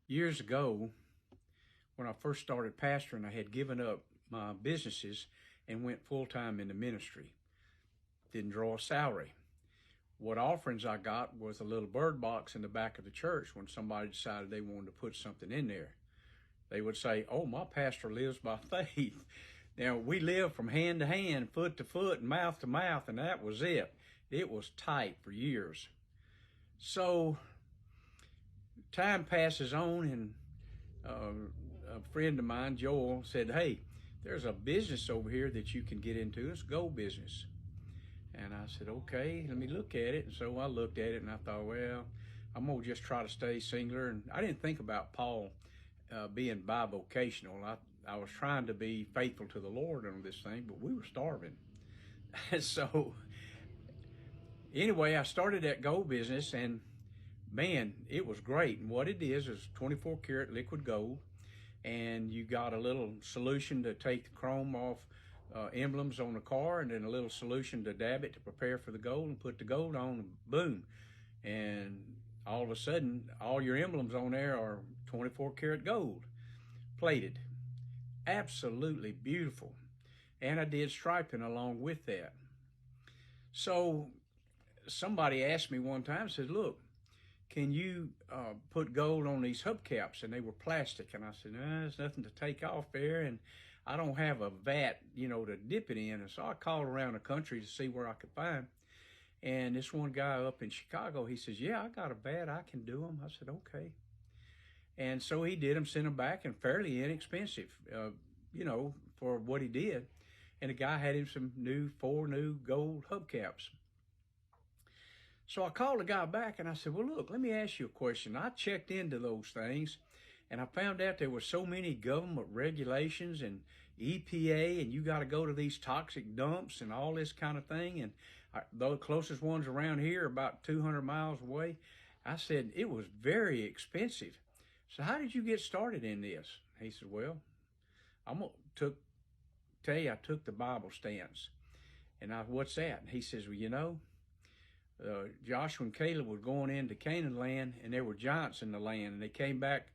Years ago, when I first started pastoring, I had given up my businesses and went full-time into ministry. Didn't draw a salary. What offerings I got was a little bird box in the back of the church when somebody decided they wanted to put something in there. They would say, "Oh, my pastor lives by faith." Now, we lived from hand to hand, foot to foot, and mouth to mouth, and that was it. It was tight for years. So time passes on, and a friend of mine, Joel, said, "Hey, there's a business over here that you can get into. It's Go Business." And I said, "Okay, let me look at it." And so I looked at it and I thought, well, I'm going to just try to stay singular. And I didn't think about Paul being bivocational. I was trying to be faithful to the Lord on this thing, but we were starving. So anyway, I started that Go Business, and man, it was great. And what it is 24 karat liquid gold. And you got a little solution to take the chrome off emblems on the car, and then a little solution to dab it to prepare for the gold and put the gold on, and boom. And all of a sudden, all your emblems on there are 24 karat gold, plated. Absolutely beautiful. And I did striping along with that. So somebody asked me one time, said, "Look, can you put gold on these hubcaps?" And they were plastic. And I said, "No, there's nothing to take off there. And I don't have a vat, to dip it in." And so I called around the country to see where I could find. And this one guy up in Chicago, he says, "Yeah, I got a vat. I can do them." I said, "Okay." And so he did them, sent them back, and fairly inexpensive, for what he did. And the guy had him some four new gold hubcaps. So I called the guy back and I said, "Well, look, let me ask you a question. I checked into those things and I found out there were so many government regulations and EPA, and you got to go to these toxic dumps and all this kind of thing. And the closest ones around here are about 200 miles away." I said, "It was very expensive. So how did you get started in this?" He said, "Well, I'm going to tell you, I took the Bible stance." And "What's that?" And he says, "Well, Joshua and Caleb were going into Canaan land, and there were giants in the land, and they came back,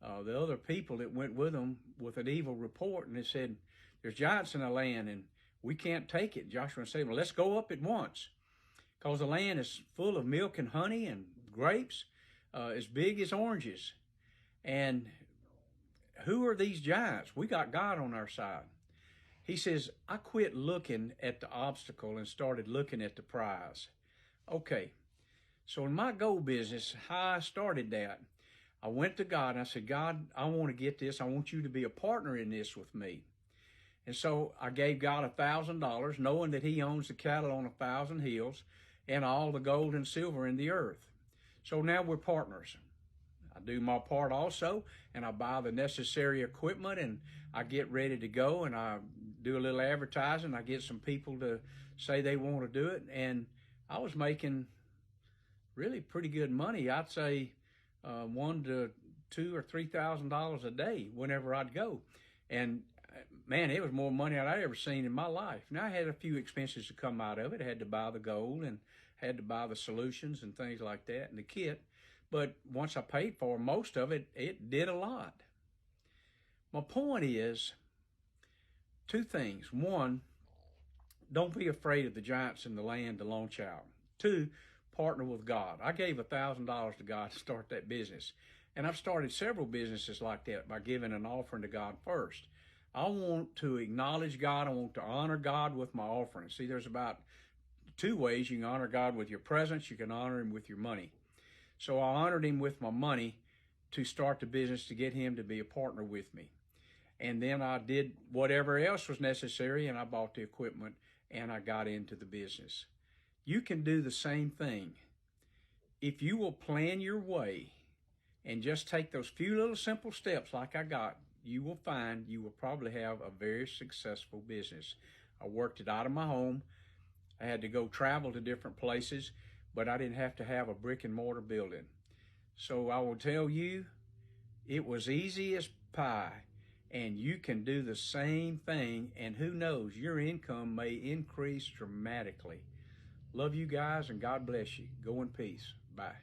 the other people that went with them, with an evil report, and they said, 'There's giants in the land and we can't take it.' Joshua said, 'Well, let's go up at once, because the land is full of milk and honey and grapes, as big as oranges. And who are these giants? We got God on our side.'" He says, "I quit looking at the obstacle and started looking at the prize." Okay, so in my Go Business, how I started that, I went to God and I said, "God, I want to get this. I want you to be a partner in this with me." And so I gave God $1,000, knowing that he owns the cattle on 1,000 hills and all the gold and silver in the earth. So now we're partners. I do my part also, and I buy the necessary equipment, and I get ready to go, and I do a little advertising. I get some people to say they want to do it, and I was making really pretty good money. I'd say $1,000 to $2,000 or $3,000 a day whenever I'd go. And man, it was more money than I'd ever seen in my life. Now, I had a few expenses to come out of it. I had to buy the gold and had to buy the solutions and things like that and the kit. But once I paid for most of it, it did a lot. My point is two things. One, don't be afraid of the giants in the land to launch out. Two, partner with God. I gave $1,000 to God to start that business. And I've started several businesses like that by giving an offering to God first. I want to acknowledge God. I want to honor God with my offering. See, there's about two ways you can honor God: with your presence. You can honor him with your money. So I honored him with my money to start the business, to get him to be a partner with me. And then I did whatever else was necessary, and I bought the equipment, and I got into the business. You can do the same thing. If you will plan your way and just take those few little simple steps like I got, you will find you will probably have a very successful business. I worked it out of my home. I had to go travel to different places, but I didn't have to have a brick and mortar building. So I will tell you, it was easy as pie. And you can do the same thing, and who knows, your income may increase dramatically. Love you guys, and God bless you. Go in peace. Bye.